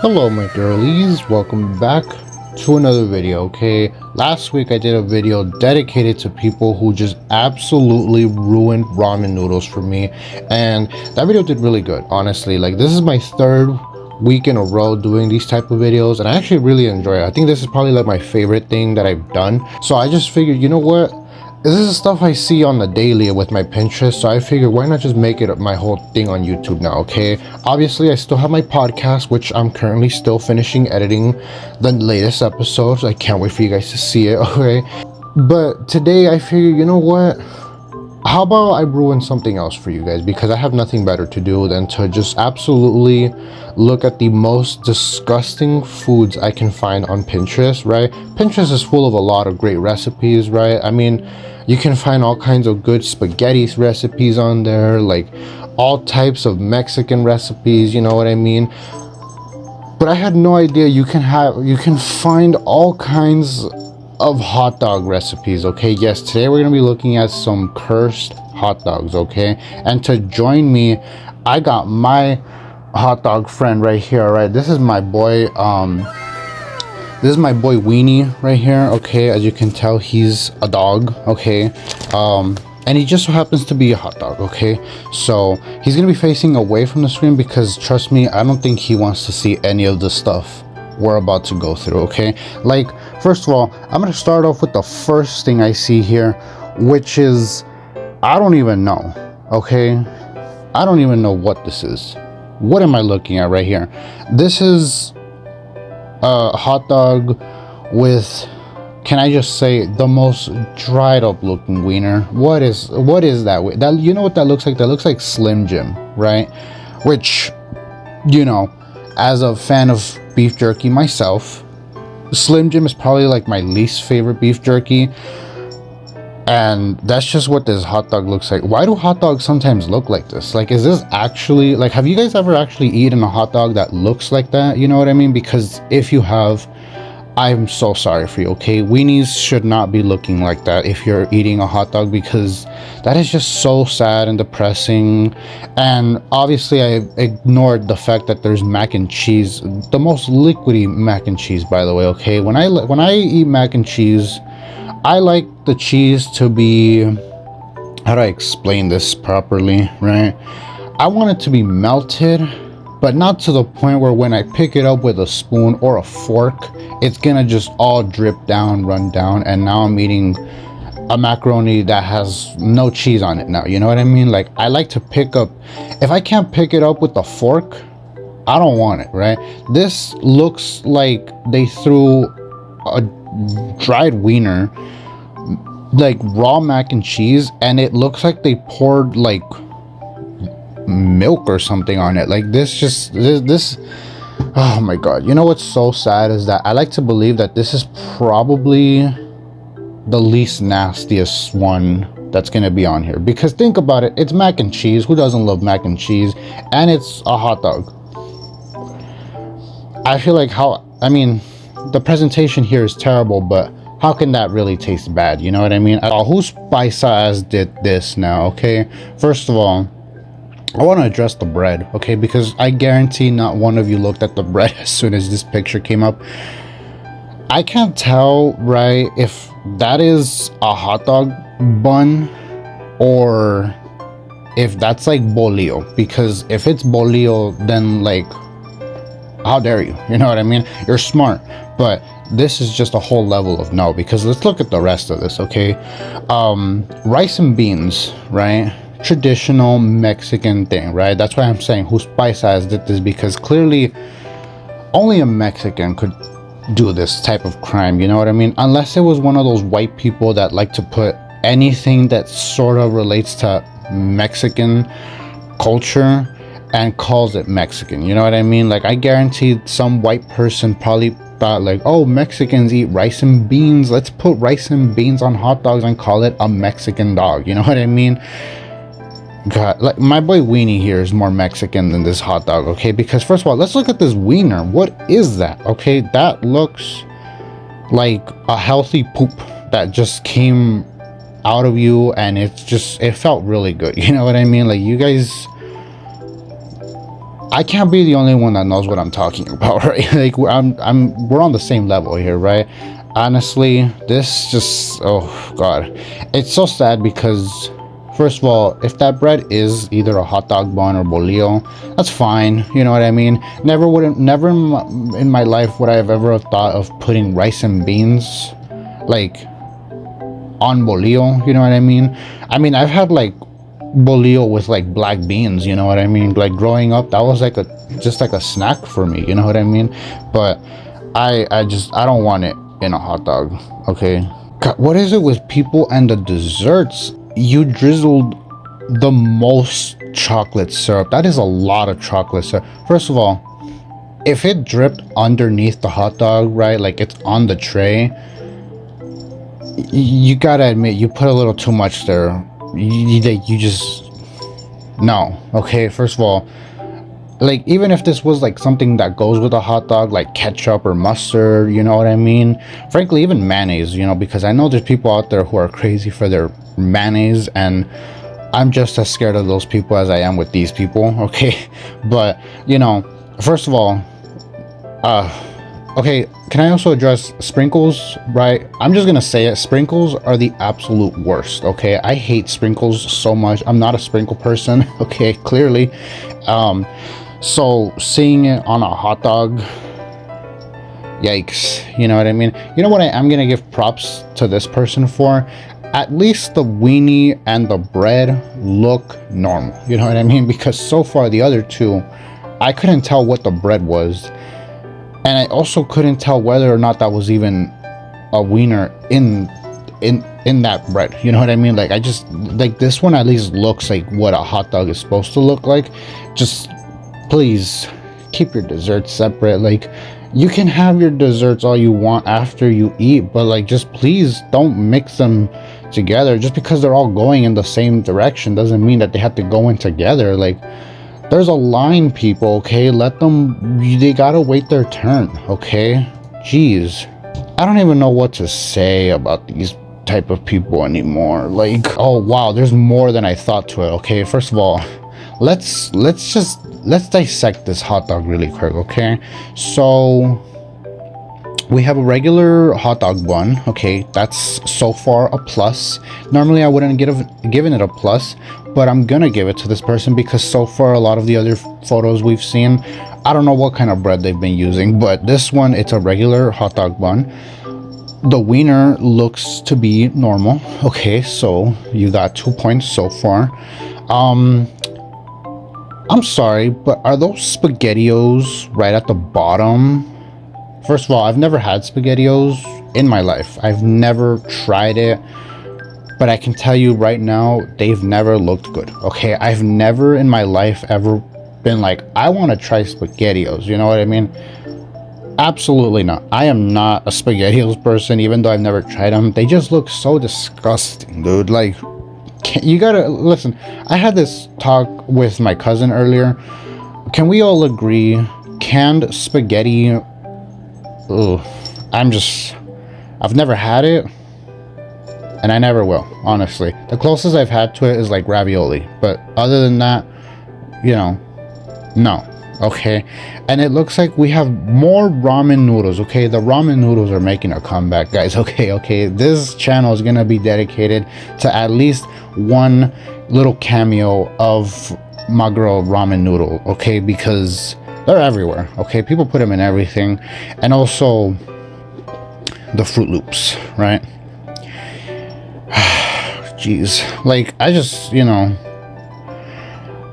Hello my girlies, welcome back to another video. Okay, last week I did a video dedicated to people who just absolutely ruined ramen noodles for me, and that video did really good, honestly. Like, this is my third week in a row doing these type of videos, and I actually really enjoy it. I think this is probably like my favorite thing that I've done, so I just figured, you know what, this is stuff I see on the daily with my Pinterest, so I figured why not just make it my whole thing on YouTube now. Okay, obviously I still have my podcast, which I'm currently still finishing editing the latest episodes. I can't wait for you guys to see it. Okay, but today I figured, you know what, how about I ruin something else for you guys, because I have nothing better to do than to just absolutely look at the most disgusting foods I can find on Pinterest, right? Pinterest is full of a lot of great recipes, right? I mean, you can find all kinds of good spaghetti recipes on there, like all types of Mexican recipes, you know what I mean? But I had no idea you can find all kinds of hot dog recipes. Okay, yes, today we're gonna be looking at some cursed hot dogs. Okay, and to join me, I got my hot dog friend right here. Right, this is my boy, this is my boy Weenie right here. Okay, as you can tell, he's a dog. Okay, and he just so happens to be a hot dog. Okay, so he's gonna be facing away from the screen because, trust me, I don't think he wants to see any of the stuff we're about to go through. Okay, like, first of all, I'm gonna start off with the first thing I see here, which is, I don't even know. Okay, I don't even know what this is. What am I looking at right here? This is a hot dog with, can I just say, the most dried up looking wiener. What is that? That, you know what that looks like? That looks like Slim Jim, right? Which, you know, as a fan of beef jerky myself, Slim Jim is probably like my least favorite beef jerky, and that's just what this hot dog looks like. Why do hot dogs sometimes look like this? Like, is this actually, like, have you guys ever actually eaten a hot dog that looks like that? You know what I mean? Because if you have, I'm so sorry for you. Okay, weenies should not be looking like that if you're eating a hot dog, because that is just so sad and depressing. And obviously I ignored the fact that there's mac and cheese, the most liquidy mac and cheese, by the way. Okay, when I eat mac and cheese, I like the cheese to be, how do I explain this properly, right? I want it to be melted, but not to the point where when I pick it up with a spoon or a fork, it's gonna just all drip down, run down, and now I'm eating a macaroni that has no cheese on it now. You know what I mean? Like, I like to pick up, if I can't pick it up with a fork, I don't want it, right? This looks like they threw a dried wiener, like raw mac and cheese, and it looks like they poured like milk or something on it. Like, this oh my god. You know what's so sad is that I like to believe that this is probably the least nastiest one that's gonna be on here, because think about it, it's mac and cheese. Who doesn't love mac and cheese? And it's a hot dog. I feel like, I mean, the presentation here is terrible, but how can that really taste bad? You know what I mean? Who spice ass did this now? Okay, first of all, I want to address the bread, okay, because I guarantee not one of you looked at the bread as soon as this picture came up. I can't tell, right, if that is a hot dog bun or if that's like bolillo, because if it's bolillo, then, like, how dare you? You know what I mean? You're smart, but this is just a whole level of no, because let's look at the rest of this. Okay, rice and beans, right? Traditional Mexican thing, right? That's why I'm saying who spice ass did this, because clearly only a Mexican could do this type of crime. You know what I mean? Unless it was one of those white people that like to put anything that sort of relates to Mexican culture and calls it Mexican. You know what I mean? Like, I guarantee some white person probably thought, like, oh, Mexicans eat rice and beans, let's put rice and beans on hot dogs and call it a Mexican dog. You know what I mean? God, like, my boy Weenie here is more Mexican than this hot dog. Okay, because first of all, let's look at this wiener. What is that? Okay, that looks like a healthy poop that just came out of you, and it felt really good. You know what I mean? Like, you guys, I can't be the only one that knows what I'm talking about, right? Like we're on the same level here, right? Honestly, this just, oh god, it's so sad because first of all, if that bread is either a hot dog bun or bolillo, that's fine, you know what I mean? Never in my life would I have ever thought of putting rice and beans like on bolillo, you know what I mean? I've had like bolillo with like black beans, you know what I mean? Like growing up, that was like just like a snack for me, you know what I mean? But I don't want it in a hot dog. Okay, god, what is it with people and the desserts? You drizzled the most chocolate syrup. That is a lot of chocolate syrup. First of all, if it dripped underneath the hot dog, right, like it's on the tray, you gotta admit you put a little too much there. You just, no. Okay, first of all, like even if this was like something that goes with a hot dog, like ketchup or mustard, you know what I mean? Frankly, even mayonnaise, you know, because I know there's people out there who are crazy for their mayonnaise, and I'm just as scared of those people as I am with these people. Okay, but you know, first of all, okay, can I also address sprinkles, right? I'm just gonna say it, sprinkles are the absolute worst. Okay, I hate sprinkles so much. I'm not a sprinkle person. Okay, clearly. So seeing it on a hot dog, yikes, you know what I mean? You know what I'm gonna give props to this person for? At least the weenie and the bread look normal, you know what I mean? Because so far the other two, I couldn't tell what the bread was, and I also couldn't tell whether or not that was even a wiener in that bread, you know what I mean? Like I just, like this one at least looks like what a hot dog is supposed to look like. Just please keep your desserts separate. Like you can have your desserts all you want after you eat, but like just please don't mix them together. Just because they're all going in the same direction doesn't mean that they have to go in together. Like there's a line, people. Okay, let them, they gotta wait their turn. Okay, jeez, I don't even know what to say about these type of people anymore. Like, oh wow, there's more than I thought to it. Okay, first of all, let's dissect this hot dog really quick. Okay, so we have a regular hot dog bun. Okay, that's so far a plus. Normally I wouldn't given it a plus, but I'm gonna give it to this person because so far a lot of the other photos we've seen, I don't know what kind of bread they've been using, but this one, it's a regular hot dog bun. The wiener looks to be normal. Okay, so you got 2 points so far. I'm sorry, but are those SpaghettiOs right at the bottom? First of all, I've never had SpaghettiOs in my life. I've never tried it, but I can tell you right now, they've never looked good. Okay, I've never in my life ever been like, I want to try SpaghettiOs, you know what I mean? Absolutely not. I am not a SpaghettiOs person, even though I've never tried them. They just look so disgusting, dude. Like, you gotta listen. I had this talk with my cousin earlier. Can we all agree canned spaghetti, ugh, I've never had it, and I never will, honestly. The closest I've had to it is like ravioli, but other than that, you know, no. Okay, and it looks like we have more ramen noodles. Okay, the ramen noodles are making a comeback, guys. Okay, this channel is gonna be dedicated to at least one little cameo of my girl ramen noodle. Okay, because they're everywhere. Okay, people put them in everything, and also the Fruit Loops, right? Jeez, like I just, you know,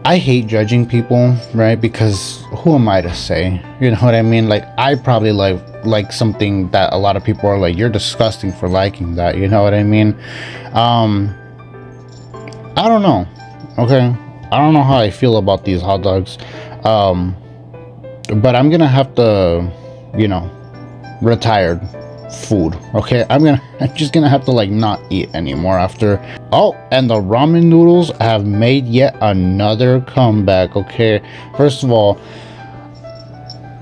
I hate judging people, right? Because who am I to say? You know what I mean? Like I probably like something that a lot of people are like, you're disgusting for liking that, you know what I mean? I don't know. Okay, I don't know how I feel about these hot dogs, but I'm gonna have to, you know, retired food. Okay, I'm just gonna have to like not eat anymore after. Oh, and the ramen noodles have made yet another comeback. Okay, first of all,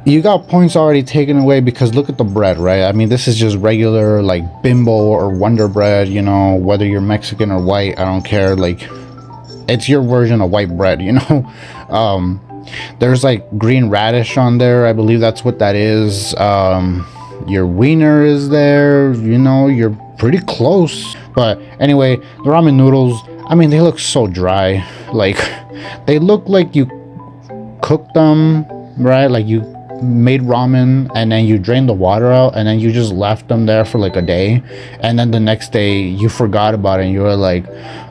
you got points already taken away because look at the bread, right? I mean, this is just regular like Bimbo or Wonder Bread, you know, whether you're Mexican or white, I don't care. Like it's your version of white bread, you know. There's like green radish on there. I believe that's what that is. Your wiener is there. You know, you're pretty close. But anyway, the ramen noodles, I mean, they look so dry. Like, they look like you cooked them, right? Like you made ramen and then you drained the water out and then you just left them there for like a day, and then the next day you forgot about it and you were like,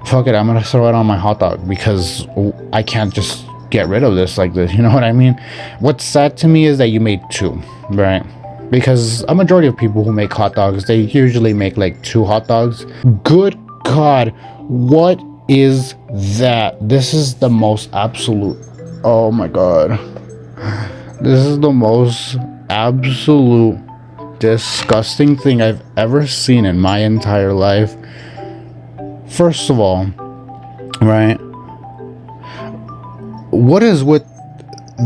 fuck it, I'm gonna throw it on my hot dog because I can't just get rid of this like this, you know what I mean? What's sad to me is that you made two, right? Because a majority of people who make hot dogs, they usually make like 2 hot dogs. Good God, what is that? This is the most absolute, oh my God, this is the most absolute disgusting thing I've ever seen in my entire life. First of all, right, what is with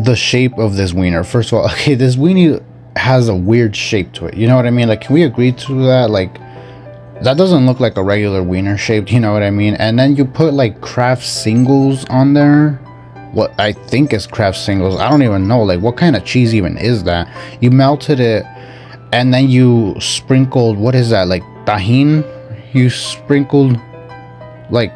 the shape of this wiener? First of all, okay, this weenie has a weird shape to it, you know what I mean? Like, can we agree to that? Like, that doesn't look like a regular wiener shaped, you know what I mean? And then you put like Kraft singles on there, what I think is Kraft singles. I don't even know, like, what kind of cheese even is that? You melted it and then you sprinkled, what is that, like tahini? You sprinkled like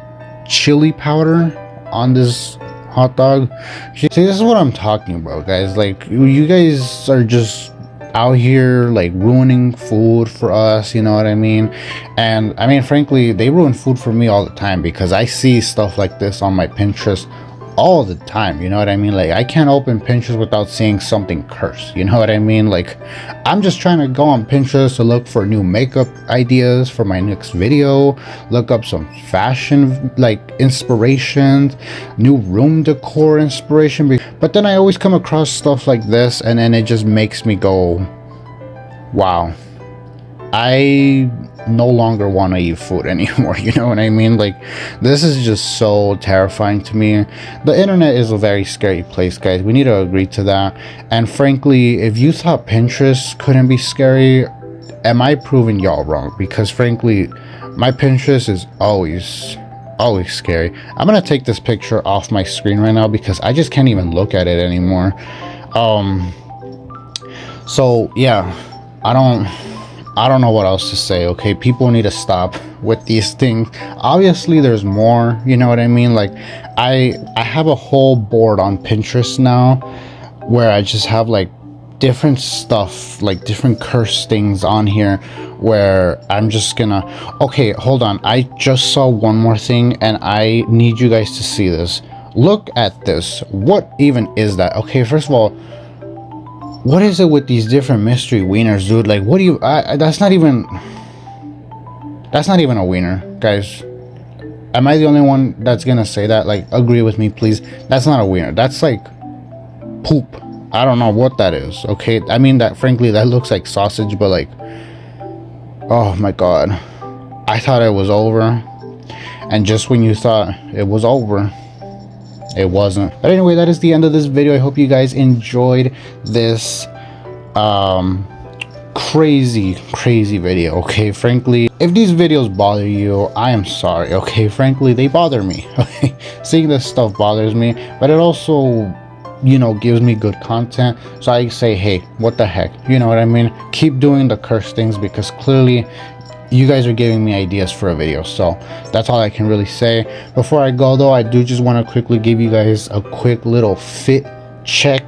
chili powder on this hot dog. See, this is what I'm talking about, guys. Like, you guys are just out here like ruining food for us, you know what I mean? And I mean, frankly, they ruin food for me all the time because I see stuff like this on my Pinterest all the time, you know what I mean? Like, I can't open Pinterest without seeing something cursed, you know what I mean? Like, I'm just trying to go on Pinterest to look for new makeup ideas for my next video, look up some fashion like inspirations, new room decor inspiration, but then I always come across stuff like this and then it just makes me go, wow, I no longer want to eat food anymore, you know what I mean? Like, this is just so terrifying to me. The internet is a very scary place, guys. We need to agree to that. And frankly, if you thought Pinterest couldn't be scary, am I proving y'all wrong? Because frankly, my Pinterest is always scary. I'm gonna take this picture off my screen right now because I just can't even look at it anymore. So yeah, I don't know what else to say, okay? People need to stop with these things. Obviously there's more, you know what I mean? Like, I have a whole board on Pinterest now where I just have like different stuff, like different curse things on here where I'm just gonna, okay, hold on, I just saw one more thing and I need you guys to see this. Look at this. What even is that? Okay, first of all, what is it with these different mystery wieners, dude? Like, what do you, that's not even a wiener, guys. Am I the only one that's gonna say that? Like, agree with me, please. That's not a wiener. That's like poop. I don't know what that is, okay? I mean, that frankly, that looks like sausage, but like, oh my God. I thought it was over. And just when you thought it was over, it wasn't. But anyway, that is the end of this video. I hope you guys enjoyed this crazy video, okay? Frankly, if these videos bother you, I am sorry, okay? Frankly, they bother me, okay? Seeing this stuff bothers me, but it also, you know, gives me good content. So I say, hey, what the heck, you know what I mean? Keep doing the curse things because clearly you guys are giving me ideas for a video. So that's all I can really say. Before I go though, I do just want to quickly give you guys a quick little fit check.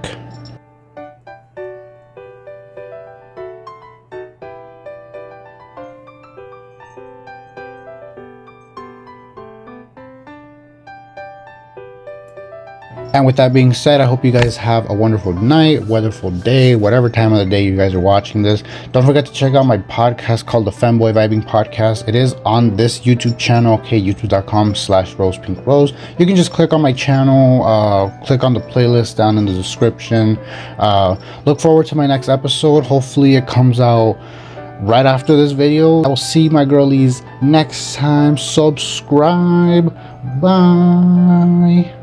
And with that being said, I hope you guys have a wonderful night, wonderful day, whatever time of the day you guys are watching this. Don't forget to check out my podcast called the Femboy Vibing Podcast. It is on this YouTube channel, okay, youtube.com/rosePinkRose. You can just click on my channel, click on the playlist down in the description. Look forward to my next episode. Hopefully it comes out right after this video. I will see my girlies next time. Subscribe. Bye.